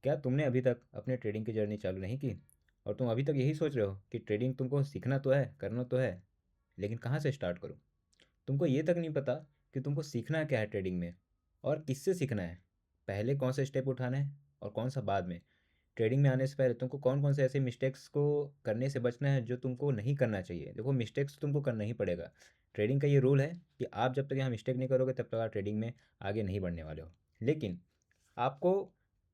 क्या तुमने अभी तक अपने ट्रेडिंग की जर्नी चालू नहीं की और तुम अभी तक यही सोच रहे हो कि ट्रेडिंग तुमको सीखना तो है, करना तो है, लेकिन कहाँ से स्टार्ट करूँ? तुमको ये तक नहीं पता कि तुमको सीखना क्या है ट्रेडिंग में और किससे सीखना है, पहले कौन सा स्टेप उठाना है और कौन सा बाद में। ट्रेडिंग में आने से पहले तुमको कौन कौन से ऐसे मिस्टेक्स को करने से बचना है जो तुमको नहीं करना चाहिए। देखो, मिस्टेक्स तो तुमको करना ही पड़ेगा। ट्रेडिंग का ये रूल है कि आप जब तक यहाँ मिस्टेक नहीं करोगे तब तक आप ट्रेडिंग में आगे नहीं बढ़ने वाले हो। लेकिन आपको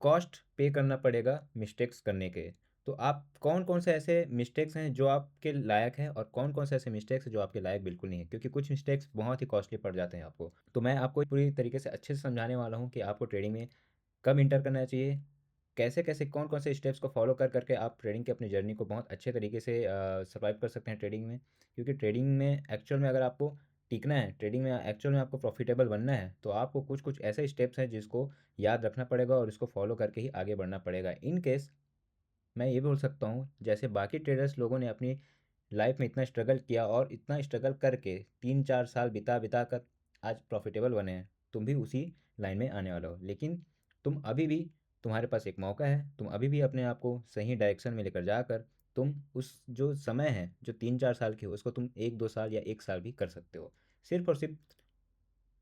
कॉस्ट पे करना पड़ेगा मिस्टेक्स करने के। तो आप कौन कौन से ऐसे मिस्टेक्स हैं जो आपके लायक हैं और कौन कौन से ऐसे मिस्टेक्स हैं जो आपके लायक बिल्कुल नहीं है, क्योंकि कुछ मिस्टेक्स बहुत ही कॉस्टली पड़ जाते हैं आपको। तो मैं आपको पूरी तरीके से अच्छे से समझाने वाला हूँ कि आपको ट्रेडिंग में कब इंटर करना चाहिए, कैसे कैसे कौन कौन से स्टेप्स को फॉलो कर करके आप ट्रेडिंग की अपनी जर्नी को बहुत अच्छे तरीके से सर्वाइव कर सकते हैं ट्रेडिंग में। क्योंकि ट्रेडिंग में एक्चुअल में अगर आपको टिकना है, ट्रेडिंग में एक्चुअल में आपको प्रॉफिटेबल बनना है, तो आपको कुछ कुछ ऐसे स्टेप्स हैं जिसको याद रखना पड़ेगा और इसको फॉलो करके ही आगे बढ़ना पड़ेगा। इन केस मैं ये बोल सकता हूँ, जैसे बाकी ट्रेडर्स लोगों ने अपनी लाइफ में इतना स्ट्रगल किया और इतना स्ट्रगल करके 3-4 साल बिता बिता कर आज प्रॉफिटेबल बने हैं, तुम भी उसी लाइन में आने वाले हो। लेकिन तुम अभी भी, तुम्हारे पास एक मौका है, तुम अभी भी अपने आप को सही डायरेक्शन में लेकर जाकर तुम उस जो समय है जो 3-4 साल की हो उसको तुम 1-2 साल या 1 साल भी कर सकते हो, सिर्फ और सिर्फ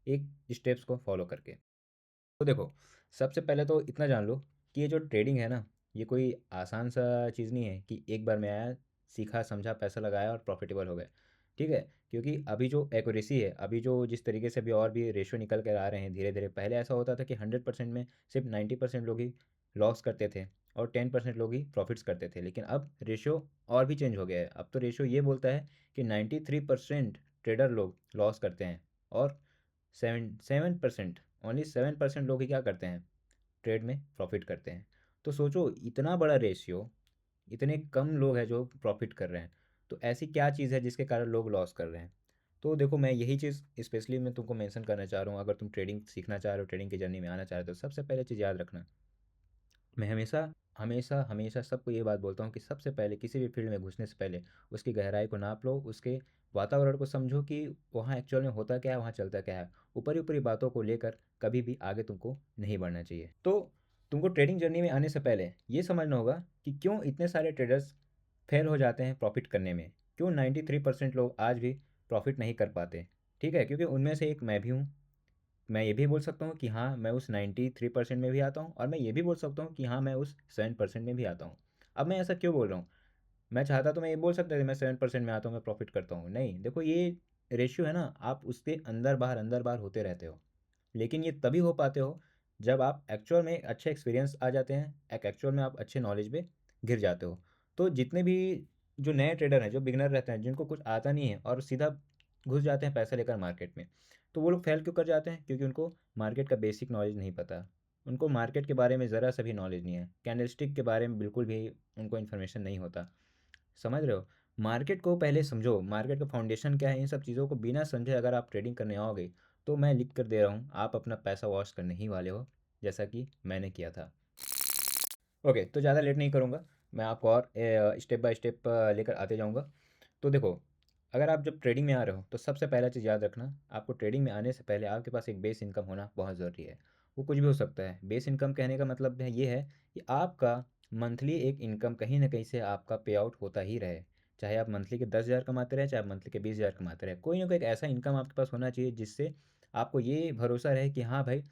एक स्टेप्स को फॉलो करके। तो देखो, सबसे पहले तो इतना जान लो कि ये जो ट्रेडिंग है ना, ये कोई आसान सा चीज़ नहीं है कि एक बार में आया, सीखा, समझा, पैसा लगाया और प्रॉफिटेबल हो गए। ठीक है? क्योंकि अभी जो एक्यूरेसी है, अभी जो जिस तरीके से अभी और भी रेशियो निकल कर आ रहे हैं धीरे-धीरे, पहले ऐसा होता था कि 100% में सिर्फ 90% लोग ही लॉस करते थे और 10% लोग ही प्रॉफिट्स करते थे। लेकिन अब रेशियो और भी चेंज हो गया है। अब तो रेशियो ये बोलता है कि 93% ट्रेडर लोग लॉस करते हैं और 7% ओनली 7% लोग ही क्या करते हैं, ट्रेड में प्रॉफिट करते हैं। तो सोचो, इतना बड़ा रेशियो, इतने कम लोग हैं जो प्रॉफिट कर रहे हैं, तो ऐसी क्या चीज़ है जिसके कारण लोग लॉस कर रहे हैं। तो देखो, मैं यही चीज़ स्पेशली मैं तुमको मेंशन करना चाह रहा हूँ। अगर तुम ट्रेडिंग सीखना चाह रहे हो, ट्रेडिंग की जर्नी में आना चाह रहे हो, तो सबसे पहले चीज़ याद रखना, मैं हमेशा हमेशा हमेशा सबको ये बात बोलता हूँ कि सबसे पहले किसी भी फील्ड में घुसने से पहले उसकी गहराई को नाप लो, उसके वातावरण को समझो कि वहाँ एक्चुअल में होता क्या है, वहाँ चलता क्या है। ऊपरी ऊपरी बातों को लेकर कभी भी आगे तुमको नहीं बढ़ना चाहिए। तो तुमको ट्रेडिंग जर्नी में आने से पहले ये समझना होगा कि क्यों इतने सारे ट्रेडर्स फेल हो जाते हैं प्रॉफिट करने में, क्यों 93% लोग आज भी प्रॉफिट नहीं कर पाते। ठीक है? क्योंकि उनमें से एक मैं भी हूँ। मैं ये भी बोल सकता हूँ कि हाँ, मैं उस 93% में भी आता हूँ और मैं ये भी बोल सकता हूँ कि हाँ, मैं उस 7% में भी आता हूँ। अब मैं ऐसा क्यों बोल रहा हूँ? मैं चाहता तो मैं ये बोल सकता था मैं 7% में आता हूँ, मैं प्रॉफिट करता हूँ। नहीं, देखो, ये रेशियो है ना, आप उसके अंदर बाहर होते रहते हो। लेकिन ये तभी हो पाते हो जब आप एक्चुअल में अच्छे एक्सपीरियंस आ जाते हैं, एक एक्चुअल में आप अच्छे नॉलेज में घिर जाते हो। तो जितने भी जो नए ट्रेडर हैं, जो बिगनर रहते हैं, जिनको कुछ आता नहीं है और सीधा घुस जाते हैं पैसा लेकर मार्केट में, तो वो लोग फेल क्यों कर जाते हैं? क्योंकि उनको मार्केट का बेसिक नॉलेज नहीं पता। उनको मार्केट के बारे में ज़रा सा भी नॉलेज नहीं है, कैंडलस्टिक के बारे में बिल्कुल भी उनको इन्फॉर्मेशन नहीं होता। समझ रहे हो? मार्केट को पहले समझो, मार्केट का फाउंडेशन क्या है, इन सब चीज़ों को बिना समझे अगर आप ट्रेडिंग करने आओगे, तो मैं लिख कर दे रहा हूँ, आप अपना पैसा वॉश करने ही वाले हो, जैसा कि मैंने किया था। ओके, तो ज़्यादा लेट नहीं करूँगा, मैं आपको और स्टेप बाय स्टेप लेकर आते जाऊँगा। तो देखो, अगर आप जब ट्रेडिंग में आ रहे हो तो सबसे पहला चीज़ याद रखना, आपको ट्रेडिंग में आने से पहले आपके पास एक बेस इनकम होना बहुत ज़रूरी है। वो कुछ भी हो सकता है। बेस इनकम कहने का मतलब है ये है कि आपका मंथली एक इनकम कहीं न कहीं से आपका पे आउट होता ही रहे। चाहे आप मंथली के 10,000 कमाते रहें, चाहे आप मंथली के 20,000 कमाते रहें। कोई ना कोई एक ऐसा इनकम आपके पास होना चाहिए जिससे आपको ये भरोसा रहे कि हाँ भाई,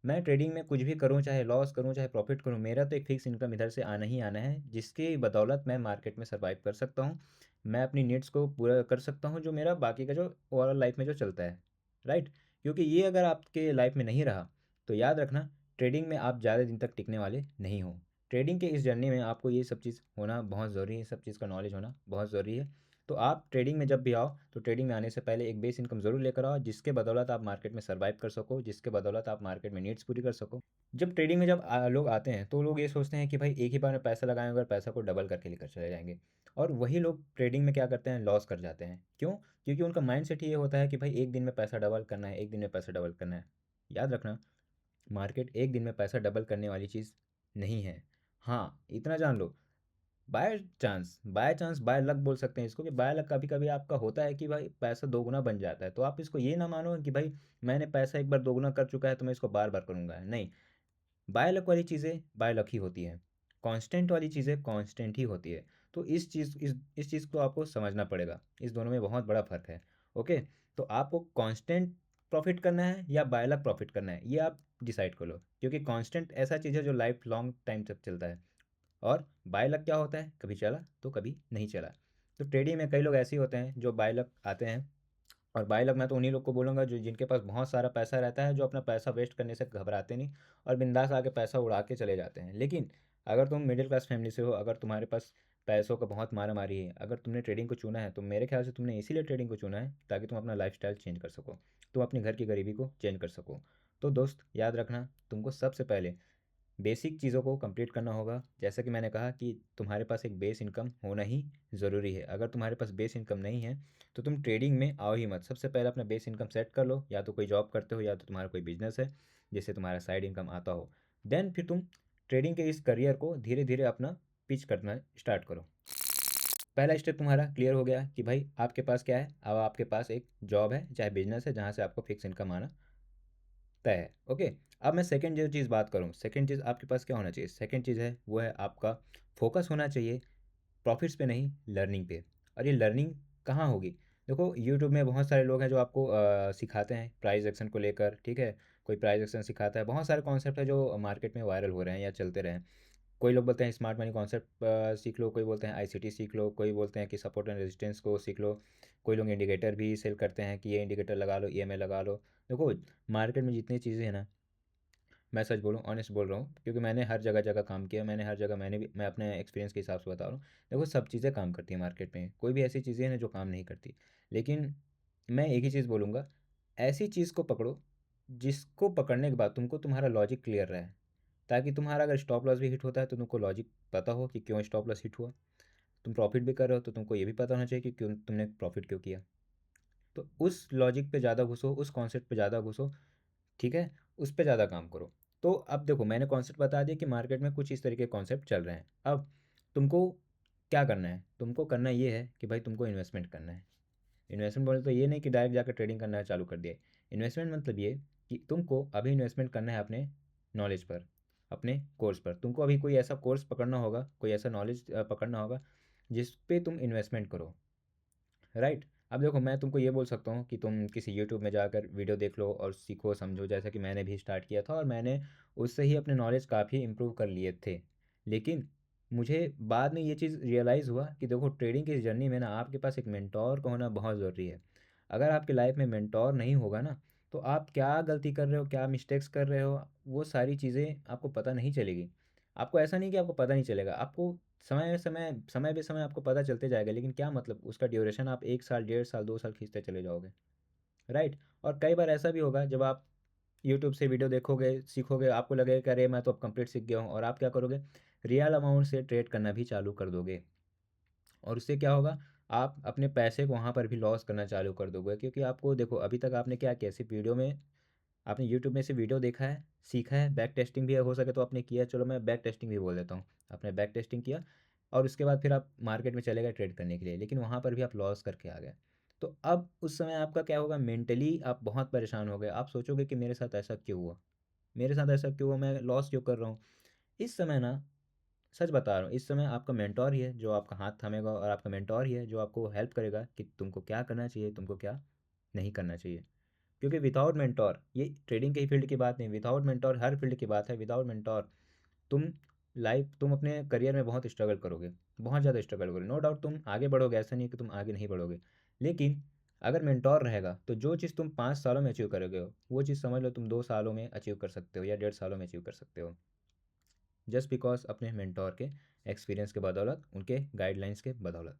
मैं ट्रेडिंग में कुछ भी करूँ, चाहे लॉस करूँ, चाहे प्रॉफ़िट करूँ, मेरा तो एक फ़िक्स इनकम इधर से आना ही आना है, जिसकी बदौलत मैं मार्केट में सर्वाइव कर सकता हूँ। मैं अपनी नीड्स को पूरा कर सकता हूँ, जो मेरा बाकी का जो ओवरऑल लाइफ़ में जो चलता है, राइट? क्योंकि ये अगर आपके लाइफ़ में नहीं रहा, तो याद रखना, ट्रेडिंग में आप ज़्यादा दिन तक टिकने वाले नहीं हो। ट्रेडिंग के इस जर्नी में आपको ये सब चीज़ होना बहुत ज़रूरी है, सब चीज़ का नॉलेज होना बहुत ज़रूरी है। तो आप ट्रेडिंग में जब भी आओ, तो ट्रेडिंग में आने से पहले एक बेस इनकम ज़रूर लेकर आओ, जिसके बदौलत आप मार्केट में सर्वाइव कर सको, जिसके बदौलत आप मार्केट में नीड्स पूरी कर सको। जब ट्रेडिंग में जब लोग आते हैं, तो लोग ये सोचते हैं कि भाई एक ही बार में पैसा लगाएंगे और पैसा को डबल करके लेकर चले जाएंगे। और वही लोग ट्रेडिंग में क्या करते हैं, लॉस कर जाते हैं। क्यों? क्योंकि उनका माइंड सेट ये होता है कि भाई एक दिन में पैसा डबल करना है, एक दिन में पैसा डबल करना है। याद रखना, मार्केट एक दिन में पैसा डबल करने वाली चीज़ नहीं है। हाँ, इतना जान लो, बाय चांस बाय लक बोल सकते हैं इसको, कि बाय लक कभी कभी आपका होता है कि भाई पैसा दोगुना बन जाता है। तो आप इसको ये ना मानो कि भाई मैंने पैसा एक बार दोगुना कर चुका है तो मैं इसको बार बार करूंगा, नहीं। बाय लक वाली चीज़ें बाय लक ही होती हैं, कांस्टेंट वाली चीज़ें कांस्टेंट ही होती है। तो इस चीज़ को आपको समझना पड़ेगा, इस दोनों में बहुत बड़ा फ़र्क है। ओके, तो आपको कांस्टेंट प्रॉफिट करना है या बाय लक प्रॉफिट करना है, ये आप डिसाइड कर लो, क्योंकि कांस्टेंट ऐसा चीज़ है जो लाइफ लॉन्ग टाइम तक चलता है, और बाय लक क्या होता है, कभी चला तो कभी नहीं चला। तो ट्रेडिंग में कई लोग ऐसे ही होते हैं जो बाय लक आते हैं, और बाय लक मैं तो उन्हीं लोग को बोलूँगा जो जिनके पास बहुत सारा पैसा रहता है, जो अपना पैसा वेस्ट करने से घबराते नहीं और बिंदास आके पैसा उड़ा के चले जाते हैं। लेकिन अगर तुम मिडिल क्लास फैमिली से हो, अगर तुम्हारे पास पैसों का बहुत मारा मारी है, अगर तुमने ट्रेडिंग को चुना है, तो मेरे ख्याल से तुमने इसीलिए ट्रेडिंग को चुना है ताकि तुम अपना लाइफ चेंज कर सको, तुम अपने घर की गरीबी को चेंज कर सको। तो दोस्त याद रखना, तुमको सबसे पहले बेसिक चीज़ों को कंप्लीट करना होगा। जैसा कि मैंने कहा कि तुम्हारे पास एक बेस इनकम होना ही ज़रूरी है। अगर तुम्हारे पास बेस इनकम नहीं है तो तुम ट्रेडिंग में आओ ही मत। सबसे पहले अपना बेस इनकम सेट कर लो, या तो कोई जॉब करते हो या तो तुम्हारा कोई बिजनेस है जिससे तुम्हारा साइड इनकम आता हो। देन फिर तुम ट्रेडिंग के इस करियर को धीरे धीरे अपना पिच करना स्टार्ट करो। पहला स्टेप तुम्हारा क्लियर हो गया कि भाई आपके पास क्या है, अब आपके पास एक जॉब है चाहे बिजनेस है जहाँ से आपको फिक्स इनकम आना तय है। ओके, अब मैं सेकंड जो चीज़ बात करूँ, सेकंड चीज़ आपके पास क्या होना चाहिए, सेकंड चीज़ है वो है आपका फोकस होना चाहिए प्रॉफिट्स पे नहीं, लर्निंग पे। और ये लर्निंग कहाँ होगी, देखो यूट्यूब में बहुत सारे लोग हैं जो आपको सिखाते हैं प्राइस एक्शन को लेकर, ठीक है। कोई प्राइस एक्शन सिखाता है, बहुत सारे कॉन्सेप्ट है जो मार्केट में वायरल हो रहे हैं या चलते रहे हैं। कोई लोग बोलते हैं स्मार्ट मनी कॉन्सेप्ट सीख लो, कोई बोलते हैं आईसीटी सीख लो, कोई बोलते हैं कि सपोर्ट एंड रेजिस्टेंस को सीख लो, कोई लोग इंडिकेटर भी सेल करते हैं कि ये इंडिकेटर लगा लो, ईएमए लगा लो। देखो मार्केट में जितनी चीज़ें हैं ना, मैं सच बोलूँ ऑनेस्ट बोल रहा हूँ क्योंकि मैंने हर जगह जगह काम किया, मैंने हर जगह मैंने भी मैं अपने एक्सपीरियंस के हिसाब से बता रहा हूँ। देखो सब चीज़ें काम करती हैं मार्केट में, कोई भी ऐसी चीज़ें हैं जो काम नहीं करती। लेकिन मैं एक ही चीज़ बोलूँगा, ऐसी चीज़ को पकड़ो जिसको पकड़ने के बाद तुमको तुम्हारा लॉजिक क्लियर रहे, ताकि तुम्हारा अगर स्टॉप लॉस भी हिट होता है तो तुमको लॉजिक पता हो कि क्यों स्टॉप लॉस हिट हुआ। तुम प्रॉफिट भी कर रहे हो तो तुमको ये भी पता होना चाहिए कि क्यों तुमने प्रॉफिट क्यों किया। तो उस लॉजिक पे ज़्यादा घुसो, उस कॉन्सेप्ट पे ज़्यादा घुसो, ठीक है? उस पे ज़्यादा काम करो। तो अब देखो मैंने कॉन्सेप्ट बता दिया कि मार्केट में कुछ इस तरीके के कॉन्सेप्ट चल रहे हैं। अब तुमको क्या करना है? तुमको करना ये है कि भाई तुमको इन्वेस्टमेंट करना है। इन्वेस्टमेंट बोले तो ये नहीं कि डायरेक्ट जाकर ट्रेडिंग करना चालू कर दिया। इन्वेस्टमेंट मतलब ये कि तुमको अभी इन्वेस्टमेंट करना है अपने नॉलेज पर, अपने कोर्स पर। तुमको अभी कोई ऐसा कोर्स पकड़ना होगा, कोई ऐसा नॉलेज पकड़ना होगा जिस पे तुम इन्वेस्टमेंट करो, राइट। अब देखो मैं तुमको ये बोल सकता हूँ कि तुम किसी यूट्यूब में जाकर वीडियो देख लो और सीखो समझो, जैसा कि मैंने भी स्टार्ट किया था और मैंने उससे ही अपने नॉलेज काफ़ी इम्प्रूव कर लिए थे। लेकिन मुझे बाद में ये चीज़ रियलाइज़ हुआ कि देखो ट्रेडिंग की जर्नी में ना आपके पास एक मेंटोर का होना बहुत ज़रूरी है। अगर आपकी लाइफ में मेंटोर नहीं होगा ना, तो आप क्या गलती कर रहे हो, क्या मिस्टेक्स कर रहे हो, वो सारी चीज़ें आपको पता नहीं चलेगी। आपको ऐसा नहीं कि आपको पता नहीं चलेगा, आपको समय पे समय आपको पता चलते जाएगा, लेकिन क्या मतलब उसका ड्यूरेशन आप 1 साल, डेढ़ साल, 2 साल खींचते चले जाओगे, राइट? और कई बार ऐसा भी होगा जब आप यूट्यूब से वीडियो देखोगे, सीखोगे, आपको लगेगा कि अरे मैं तो अब कंप्लीट सीख गया हूँ, और आप क्या करोगे, रियल अमाउंट से ट्रेड करना भी चालू कर दोगे। और उससे क्या होगा, आप अपने पैसे को वहाँ पर भी लॉस करना चालू कर दोगे, क्योंकि आपको देखो अभी तक आपने क्या किया, सिर्फ वीडियो में आपने यूट्यूब में से वीडियो देखा है, सीखा है, बैक टेस्टिंग भी हो सके तो आपने किया, चलो मैं बैक टेस्टिंग भी बोल देता हूँ। आपने बैक टेस्टिंग किया और उसके बाद फिर आप मार्केट में चले गए ट्रेड करने के लिए, लेकिन वहाँ पर भी आप लॉस करके आ गए। तो अब उस समय आपका क्या होगा, मेंटली आप बहुत परेशान हो गए, आप सोचोगे कि मेरे साथ ऐसा क्यों हुआ, मेरे साथ ऐसा क्यों हुआ, मैं लॉस क्यों कर रहा हूँ। इस समय ना, सच बता रहा हूँ, इस समय आपका मेंटोर ही है जो आपका हाथ थामेगा, और आपका मेंटोर ही है जो आपको हेल्प करेगा कि तुमको क्या करना चाहिए, तुमको क्या नहीं करना चाहिए। क्योंकि विदाउट मेंटोर, ये ट्रेडिंग के ही फील्ड की बात नहीं, विदाउट मेंटोर हर फील्ड की बात है, विदाउट मेंटोर तुम तुम अपने करियर में बहुत स्ट्रगल करोगे, बहुत ज़्यादा स्ट्रगल करोगे। नो डाउट तुम आगे बढ़ोगे, ऐसा नहीं कि तुम आगे नहीं बढ़ोगे, लेकिन अगर मेंटोर रहेगा तो जो चीज़ तुम 5 सालों में अचीव करोगे हो, वो चीज़ समझ लो तुम 2 सालों में अचीव कर सकते हो या 1.5 सालों में अचीव कर सकते हो, जस्ट बिकॉज अपने मेंटोर के एक्सपीरियंस के बदौलत, उनके गाइडलाइंस के बदौलत।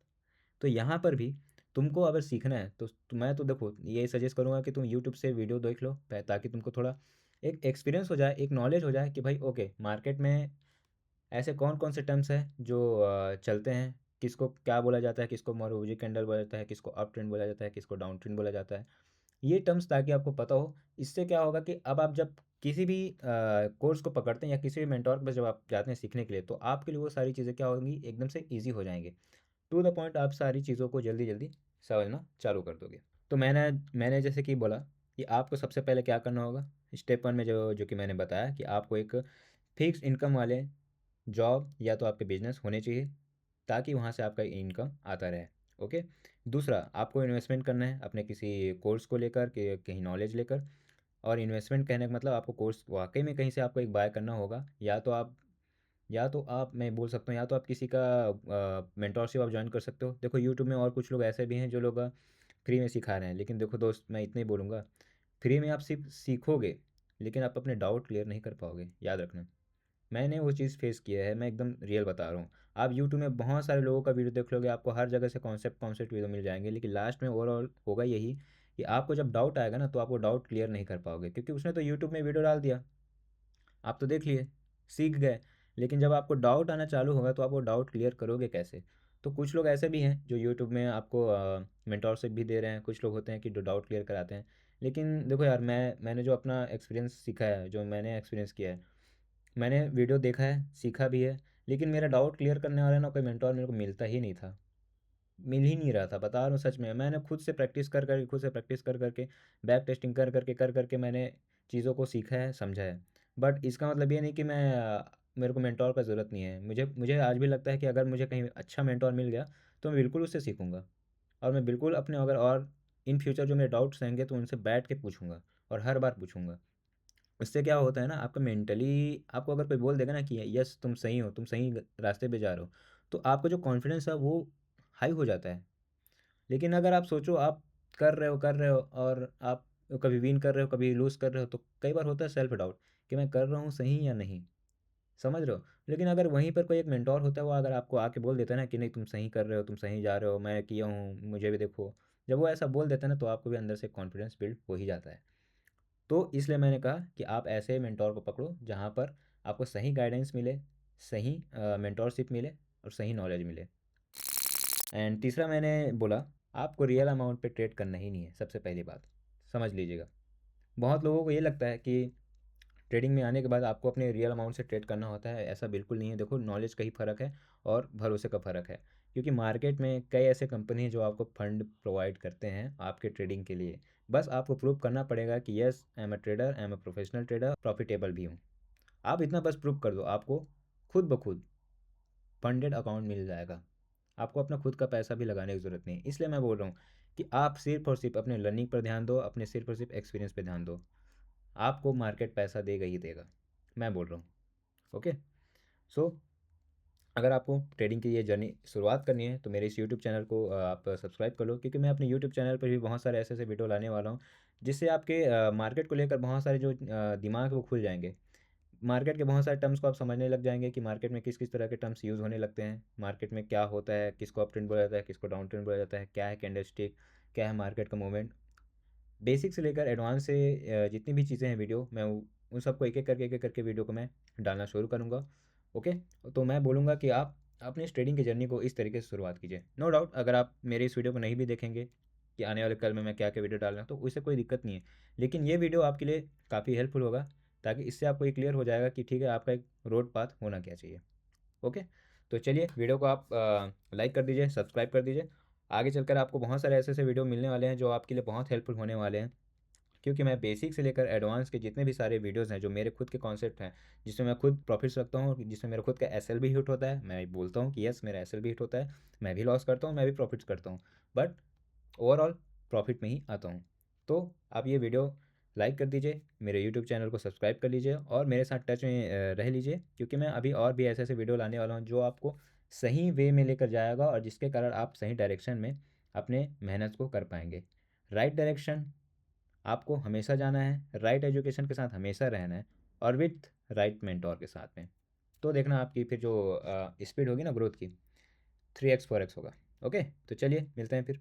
तो यहाँ पर भी तुमको अगर सीखना है तो मैं तो देखो ये सजेस्ट करूँगा कि तुम यूट्यूब से वीडियो देख लो ताकि तुमको थोड़ा एक एक्सपीरियंस हो जाए, एक नॉलेज हो जाए कि भाई ओके मार्केट में ऐसे कौन कौन से टर्म्स हैं जो चलते हैं, किसको क्या बोला जाता है, किसको मोरोजी कैंडल बोला जाता है, किसको अप ट्रेंड बोला जाता है, किसको डाउन ट्रेंड बोला जाता है, ये टर्म्स ताकि आपको पता हो। इससे क्या होगा कि अब आप जब किसी भी कोर्स को पकड़ते हैं या किसी भी मेंटोर के पास जब आप जाते हैं सीखने के लिए, तो आपके लिए वो सारी चीज़ें क्या होंगी, एकदम से ईजी हो जाएंगे। टू द पॉइंट आप सारी चीज़ों को जल्दी जल्दी समझना चालू कर दोगे। तो मैंने जैसे कि बोला कि आपको सबसे पहले क्या करना होगा, स्टेप वन में जो जो कि मैंने बताया कि आपको एक फिक्स इनकम वाले जॉब या तो आपके बिजनेस होने चाहिए, ताकि वहाँ से आपका इनकम आता रहे। ओके। दूसरा, आपको इन्वेस्टमेंट करना है अपने किसी कोर्स को लेकर के, कहीं नॉलेज लेकर। और इन्वेस्टमेंट कहने का मतलब आपको कोर्स वाकई में कहीं से आपको एक बाय करना होगा, या तो आप मैं बोल सकता हूँ, या तो आप किसी का मेंटोरशिप आप ज्वाइन कर सकते हो। देखो यूट्यूब में और कुछ लोग ऐसे भी हैं जो लोग फ्री में सिखा रहे हैं, लेकिन देखो दोस्त, मैं इतना ही बोलूँगा, फ्री में आप सिर्फ सीखोगे, लेकिन आप अपने डाउट क्लियर नहीं कर पाओगे, याद रखना। मैंने वो चीज़ फेस किया है, मैं एकदम रियल बता रहा हूँ। आप यूट्यूब में बहुत सारे लोगों का वीडियो देख लोगे, आपको हर जगह से कॉन्सेप्ट कॉन्सेप्ट वीडियो मिल जाएंगे, लेकिन लास्ट में ओवरऑल होगा यही कि आपको जब डाउट आएगा ना, तो आप वो डाउट क्लियर नहीं कर पाओगे, क्योंकि उसने तो यूट्यूब में वीडियो डाल दिया, आप तो देख लिए, सीख गए। लेकिन जब आपको डाउट आना चालू होगा, तो आप वो डाउट क्लियर करोगे कैसे? तो कुछ लोग ऐसे भी हैं जो यूट्यूब में आपको मेंटोरशिप भी दे रहे हैं, कुछ लोग होते हैं कि जो डाउट क्लियर कराते हैं। लेकिन देखो यार, मैंने जो अपना एक्सपीरियंस सीखा है, जो मैंने एक्सपीरियंस किया है, मैंने वीडियो देखा है, सीखा भी है, लेकिन मेरा डाउट क्लियर करने वाला ना कोई मेंटोर मेरे को मिलता ही नहीं था। मिल ही नहीं रहा था, बता रहा हूँ सच में। मैंने खुद से प्रैक्टिस कर कर के, खुद से प्रैक्टिस कर करके, बैक टेस्टिंग कर करके मैंने चीज़ों को सीखा है, समझा है। बट इसका मतलब ये नहीं कि मेरे को मेंटोर का ज़रूरत नहीं है। मुझे मुझे आज भी लगता है कि अगर मुझे कहीं अच्छा मेंटोर मिल गया, तो मैं बिल्कुल उससे सीखूँगा। और मैं बिल्कुल अपने, अगर और इन फ्यूचर जो मेरे डाउट्स रहेंगे, तो उनसे बैठ के पूछूँगा, और हर बार पूछूँगा। इससे क्या होता है ना, आपका मेंटली, आपको अगर कोई बोल देगा ना कि यस तुम सही हो, तुम सही रास्ते पे जा रहे हो, तो आपका जो कॉन्फिडेंस है वो हाई हो जाता है। लेकिन अगर आप सोचो, आप कर रहे हो और आप कभी विन कर रहे हो, कभी लूज़ कर रहे हो, तो कई बार होता है सेल्फ डाउट कि मैं कर रहा हूँ सही या नहीं, समझ रहे हो? लेकिन अगर वहीं पर कोई एक मेंटोर होता है, वो अगर आपको आके बोल देता है ना कि नहीं तुम सही कर रहे हो, तुम सही जा रहे हो, मैं किया हूँ, मुझे भी देखो। जब वो ऐसा बोल देता है ना, तो आपको भी अंदर से कॉन्फिडेंस बिल्ड हो ही जाता है। तो इसलिए मैंने कहा कि आप ऐसे मेंटोर को पकड़ो जहाँ पर आपको सही गाइडेंस मिले, सही मेंटोरशिप मिले, और सही नॉलेज मिले। एंड तीसरा मैंने बोला, आपको रियल अमाउंट पे ट्रेड करना ही नहीं है, सबसे पहली बात समझ लीजिएगा। बहुत लोगों को ये लगता है कि ट्रेडिंग में आने के बाद आपको अपने रियल अमाउंट से ट्रेड करना होता है, ऐसा बिल्कुल नहीं है। देखो, नॉलेज का ही फ़र्क है और भरोसे का फ़र्क है, क्योंकि मार्केट में कई ऐसे कंपनी हैं जो आपको फंड प्रोवाइड करते हैं आपके ट्रेडिंग के लिए। बस आपको प्रूव करना पड़ेगा कि yes I am a trader, I am a professional trader, profitable भी हूँ। आप इतना बस प्रूव कर दो, आपको खुद ब खुद फंडेड अकाउंट मिल जाएगा। आपको अपना खुद का पैसा भी लगाने की ज़रूरत नहीं है। इसलिए मैं बोल रहा हूँ कि आप सिर्फ और सिर्फ अपने लर्निंग पर ध्यान दो, अपने सिर्फ और सिर्फ एक्सपीरियंस पे ध्यान दो। आपको मार्केट पैसा देगा ही देगा, मैं बोल रहा हूँ। ओके। सो अगर आपको ट्रेडिंग की ये जर्नी शुरुआत करनी है, तो मेरे इस यूट्यूब चैनल को आप सब्सक्राइब कर लो, क्योंकि मैं अपने यूट्यूब चैनल पर भी बहुत सारे ऐसे ऐसे वीडियो लाने वाला हूँ, जिससे आपके मार्केट को लेकर बहुत सारे जो दिमाग है वो खुल जाएंगे। मार्केट के बहुत सारे टर्म्स को आप समझने लग जाएंगे कि मार्केट में किस किस तरह के टर्म्स यूज़ होने लगते हैं, मार्केट में क्या होता है, किसको अप ट्रेंड बोला जाता है, किसको डाउन ट्रेंड बोला जाता है, क्या है कैंडलस्टिक, क्या है मार्केट का मूवमेंट। बेसिक से लेकर एडवांस से जितनी भी चीज़ें हैं वीडियो, मैं उन सबको एक एक करके वीडियो को मैं डालना शुरू करूँगा। ओके। तो मैं बोलूँगा कि आप अपनी इस ट्रेडिंग की जर्नी को इस तरीके से शुरुआत कीजिए। नो डाउट, अगर आप मेरे इस वीडियो को नहीं भी देखेंगे कि आने वाले कल में मैं क्या क्या वीडियो डाल रहा हूँ, तो उससे कोई दिक्कत नहीं है। लेकिन ये वीडियो आपके लिए काफ़ी हेल्पफुल होगा, ताकि इससे आपको ये क्लियर हो जाएगा कि ठीक है, आपका एक रोड पाथ होना क्या चाहिए। ओके। तो चलिए, वीडियो को आप लाइक कर दीजिए, सब्सक्राइब कर दीजिए। आगे चलकर आपको बहुत सारे ऐसे ऐसे वीडियो मिलने वाले हैं जो आपके लिए बहुत हेल्पफुल होने वाले हैं, क्योंकि मैं बेसिक से लेकर एडवांस के जितने भी सारे वीडियोस हैं, जो मेरे खुद के कॉन्सेप्ट हैं, जिसमें मैं खुद प्रॉफिट्स रखता हूँ, जिसमें मेरा खुद का एसएल भी हिट होता है, मैं बोलता हूँ कि यस मेरा एसएल भी हिट होता है, मैं भी लॉस करता हूँ, मैं भी प्रॉफिट्स करता हूँ, बट ओवरऑल प्रॉफिट में ही आता हूँ। तो आप ये वीडियो लाइक कर दीजिए, मेरे यूट्यूब चैनल को सब्सक्राइब कर लीजिए, और मेरे साथ टच में रह लीजिए, क्योंकि मैं अभी और भी ऐसे ऐसे वीडियो लाने वाला हूँ जो आपको सही वे में लेकर जाएगा, और जिसके कारण आप सही डायरेक्शन में अपने मेहनत को कर पाएंगे। राइट डायरेक्शन आपको हमेशा जाना है, राइट एजुकेशन के साथ हमेशा रहना है, और विथ राइट मेंटोर के साथ में। तो देखना आपकी फिर जो स्पीड होगी ना ग्रोथ की, 3x 4x होगा। ओके। तो चलिए, मिलते हैं फिर।